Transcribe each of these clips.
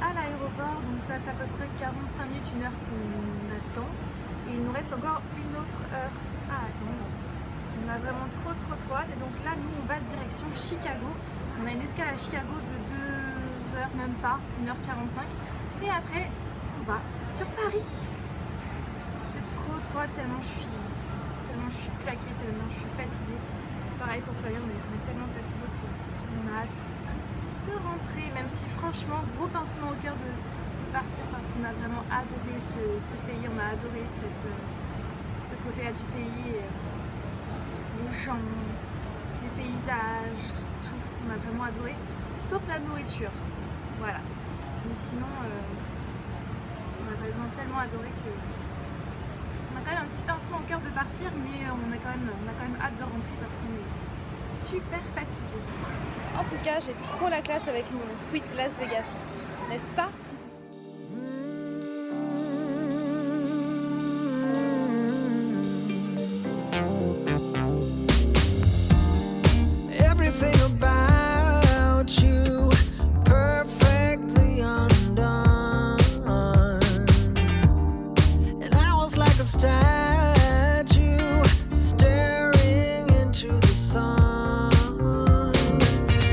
à l'aéroport, donc ça fait à peu près 45 minutes, 1 heure qu'on attend. Et il nous reste encore une autre heure à attendre. On a vraiment trop hâte. Et donc là, nous, on va direction Chicago. On a une escale à Chicago de 2 heures, même pas, 1h45. Et après, on va sur Paris. J'ai trop hâte, tellement je suis claquée, tellement je suis fatiguée. Pareil pour Florian, on est tellement fatigué qu'on a hâte de rentrer, même si franchement, gros pincement au cœur de partir parce qu'on a vraiment adoré ce pays, on a adoré ce côté-là du pays, les gens, les paysages, tout, on a vraiment adoré, sauf la nourriture, voilà. Mais sinon, on a vraiment tellement adoré que on a quand même un petit pincement au cœur de partir, mais on a quand même hâte de rentrer parce qu'on est super fatigué. En tout cas, j'ai trop la classe avec mon Sweet Las Vegas, n'est-ce pas? Everything about you perfectly undone, and I was like a statue staring into the sun.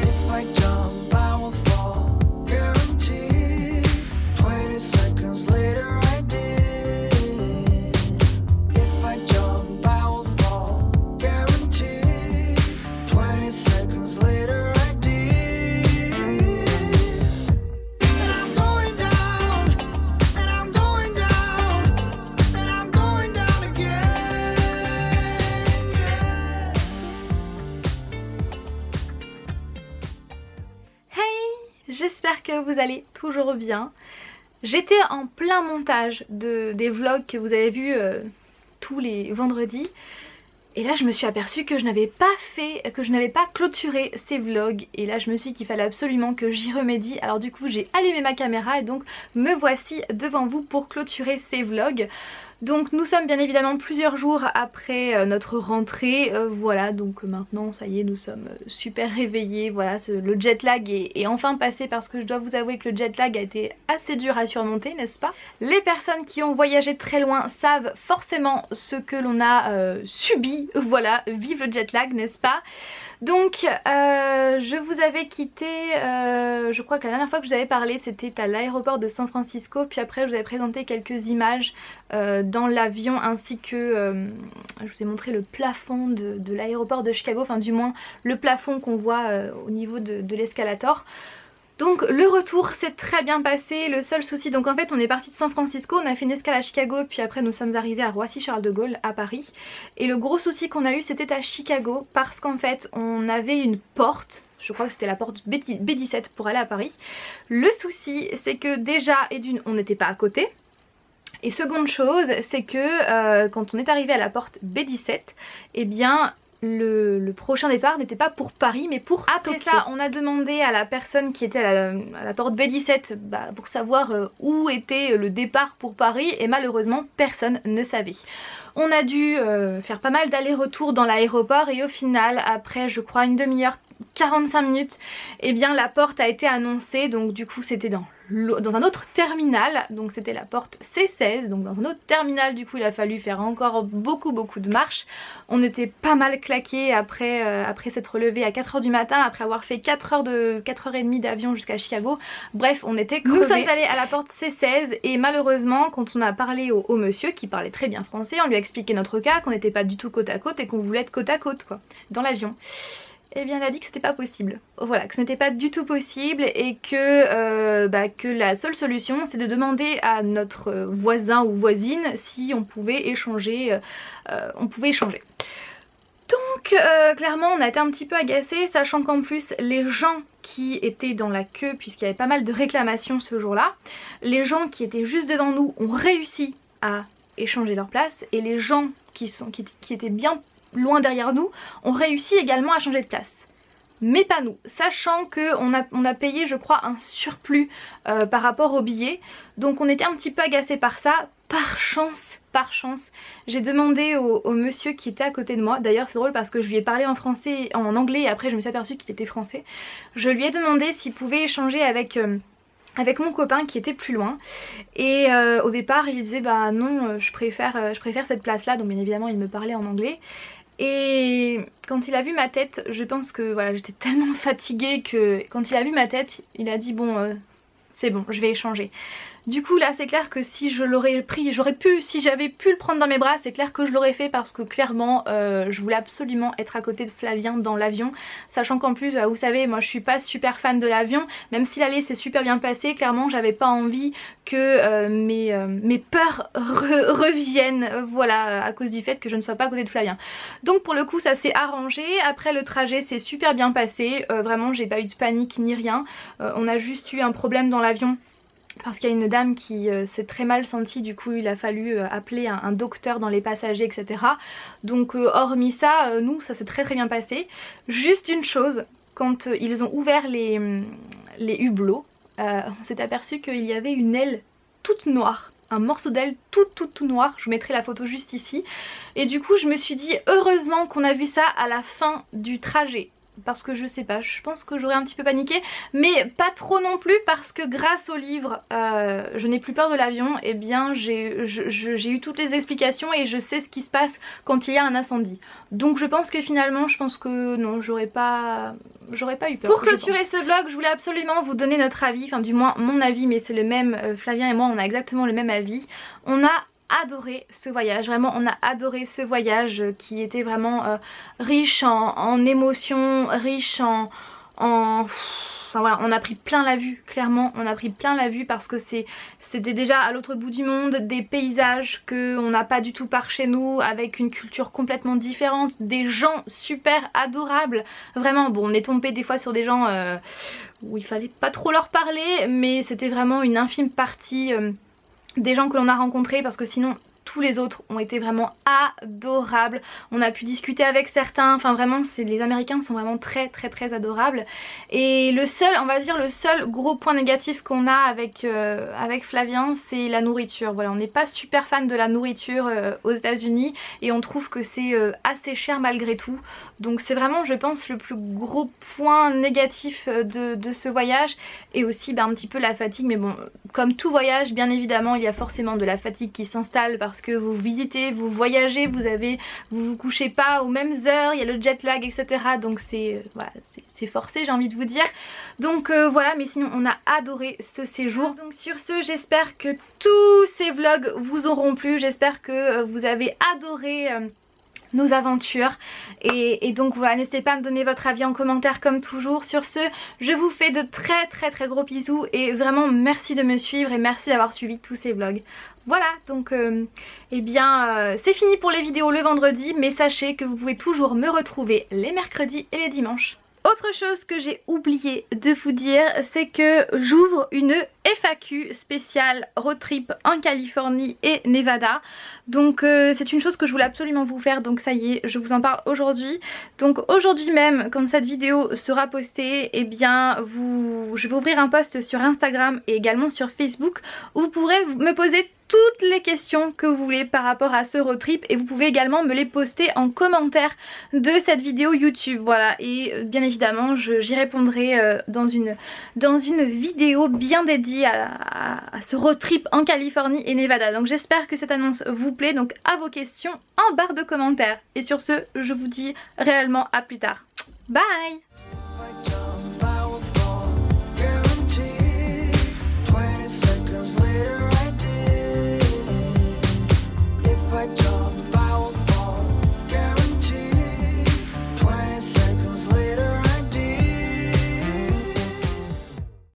If I jump, I will fall, guaranteed. 20 seconds later, I did. If I jump, I will fall, guaranteed. 20 seconds later, I did. And I'm going down, and I'm going down, and I'm going down again. Yeah. Hey, j'espère que vous allez toujours bien. J'étais en plein montage des vlogs que vous avez vus tous les vendredis. Et là je me suis aperçue que je n'avais pas clôturé ces vlogs. Et là je me suis dit qu'il fallait absolument que j'y remédie. Alors du coup j'ai allumé ma caméra et donc me voici devant vous pour clôturer ces vlogs. Donc nous sommes bien évidemment plusieurs jours après notre rentrée, voilà, donc maintenant ça y est, nous sommes super réveillés, voilà, le jet lag est enfin passé parce que je dois vous avouer que le jet lag a été assez dur à surmonter, n'est-ce pas? Les personnes qui ont voyagé très loin savent forcément ce que l'on a subi, voilà, vive le jet lag, n'est-ce pas? Donc je vous avais quitté, je crois que la dernière fois que je vous avais parlé c'était à l'aéroport de San Francisco, puis après je vous avais présenté quelques images dans l'avion ainsi que je vous ai montré le plafond de l'aéroport de Chicago, enfin du moins le plafond qu'on voit au niveau de l'escalator. Donc le retour s'est très bien passé, le seul souci, donc en fait on est parti de San Francisco, on a fait une escale à Chicago puis après nous sommes arrivés à Roissy-Charles de Gaulle à Paris. Et le gros souci qu'on a eu c'était à Chicago parce qu'en fait on avait une porte, je crois que c'était la porte B17 pour aller à Paris. Le souci c'est que déjà et d'une on n'était pas à côté. Et seconde chose c'est que quand on est arrivé à la porte B17, eh bien le prochain départ n'était pas pour Paris mais pour Tokyo. Après ça on a demandé à la personne qui était à la porte B17 pour savoir où était le départ pour Paris et malheureusement personne ne savait. On a dû faire pas mal d'allers-retours dans l'aéroport et au final après je crois une demi-heure, 45 minutes, et bien la porte a été annoncée, donc du coup c'était dans un autre terminal, donc c'était la porte C16, donc dans un autre terminal, du coup il a fallu faire encore beaucoup de marches. On était pas mal claqués après s'être levé à 4h du matin, après avoir fait 4h30 d'avion jusqu'à Chicago. Bref, on était crevés. Nous sommes allés à la porte C16 et malheureusement quand on a parlé au monsieur qui parlait très bien français, on lui a expliqué notre cas, qu'on n'était pas du tout côte à côte et qu'on voulait être côte à côte quoi, dans l'avion. Eh bien elle a dit que c'était pas possible. Voilà, que ce n'était pas du tout possible et que la seule solution c'est de demander à notre voisin ou voisine si on pouvait échanger. Donc clairement on a été un petit peu agacés, sachant qu'en plus les gens qui étaient dans la queue, puisqu'il y avait pas mal de réclamations ce jour-là, les gens qui étaient juste devant nous ont réussi à échanger leur place et les gens qui étaient bien loin derrière nous ont réussi également à changer de place. Mais pas nous, sachant qu'on a payé je crois un surplus par rapport au billet, donc on était un petit peu agacés par ça. Par chance, j'ai demandé au monsieur qui était à côté de moi, d'ailleurs c'est drôle parce que je lui ai parlé en français, en anglais et après je me suis aperçue qu'il était français. Je lui ai demandé s'il pouvait échanger avec avec mon copain qui était plus loin. Et au départ il disait bah non, je préfère cette place là, donc bien évidemment il me parlait en anglais. Et quand il a vu ma tête, je pense que voilà, j'étais tellement fatiguée que quand il a vu ma tête, il a dit bon c'est bon, je vais échanger. Du coup là c'est clair que si je l'aurais pris, si j'avais pu le prendre dans mes bras, c'est clair que je l'aurais fait parce que clairement je voulais absolument être à côté de Flavien dans l'avion, sachant qu'en plus vous savez moi je suis pas super fan de l'avion, même si l'aller s'est super bien passé, clairement j'avais pas envie que mes peurs reviennent, voilà, à cause du fait que je ne sois pas à côté de Flavien. Donc pour le coup ça s'est arrangé, après le trajet s'est super bien passé, vraiment j'ai pas eu de panique ni rien, on a juste eu un problème dans l'avion parce qu'il y a une dame qui s'est très mal sentie, du coup il a fallu appeler un docteur dans les passagers, etc. Donc hormis ça, nous ça s'est très bien passé. Juste une chose, quand ils ont ouvert les hublots, on s'est aperçu qu'il y avait une aile toute noire. Un morceau d'aile tout noir, je vous mettrai la photo juste ici. Et du coup je me suis dit heureusement qu'on a vu ça à la fin du trajet. Parce que je sais pas, je pense que j'aurais un petit peu paniqué, mais pas trop non plus parce que grâce au livre Je n'ai plus peur de l'avion, et bien j'ai eu toutes les explications et je sais ce qui se passe quand il y a un incendie. Donc je pense que finalement, je pense que non, j'aurais pas eu peur. Pour clôturer ce vlog, je voulais absolument vous donner notre avis, enfin du moins mon avis, mais c'est le même, Flavien et moi on a exactement le même avis. On a adoré ce voyage, vraiment on a adoré ce voyage qui était vraiment riche en émotions, riche enfin voilà, on a pris plein la vue, clairement on a pris plein la vue parce que c'était déjà à l'autre bout du monde, des paysages qu'on n'a pas du tout par chez nous, avec une culture complètement différente, des gens super adorables, vraiment bon on est tombé des fois sur des gens où il fallait pas trop leur parler, mais c'était vraiment une infime partie des gens que l'on a rencontrés, parce que sinon tous les autres ont été vraiment adorables. On a pu discuter avec certains, enfin vraiment les Américains sont vraiment très adorables. Et le seul, on va dire le seul gros point négatif qu'on a avec Flavien, c'est la nourriture. Voilà, on n'est pas super fan de la nourriture aux États-Unis et on trouve que c'est assez cher malgré tout. Donc c'est vraiment je pense le plus gros point négatif de ce voyage, et aussi un petit peu la fatigue, mais bon comme tout voyage bien évidemment il y a forcément de la fatigue qui s'installe parce que vous visitez, vous voyagez, vous couchez pas aux mêmes heures, il y a le jet lag, etc. Donc c'est voilà, c'est forcé, j'ai envie de vous dire. Donc voilà, mais sinon on a adoré ce séjour. Donc sur ce, j'espère que tous ces vlogs vous auront plu, j'espère que vous avez adoré nos aventures, et donc voilà, n'hésitez pas à me donner votre avis en commentaire comme toujours. Sur ce, je vous fais de très gros bisous et vraiment merci de me suivre et merci d'avoir suivi tous ces vlogs. Voilà, donc eh bien c'est fini pour les vidéos le vendredi, mais sachez que vous pouvez toujours me retrouver les mercredis et les dimanches. Autre chose que j'ai oublié de vous dire, c'est que j'ouvre une FAQ spéciale road trip en Californie et Nevada. Donc c'est une chose que je voulais absolument vous faire, donc ça y est, je vous en parle aujourd'hui. Donc aujourd'hui même, quand cette vidéo sera postée, eh bien je vais ouvrir un post sur Instagram et également sur Facebook où vous pourrez me poser toutes les questions que vous voulez par rapport à ce road trip, et vous pouvez également me les poster en commentaire de cette vidéo YouTube. Voilà, et bien évidemment j'y répondrai dans une vidéo bien dédiée à ce road trip en Californie et Nevada. Donc j'espère que cette annonce vous plaît, donc à vos questions en barre de commentaires. Et sur ce, je vous dis réellement à plus tard. Bye!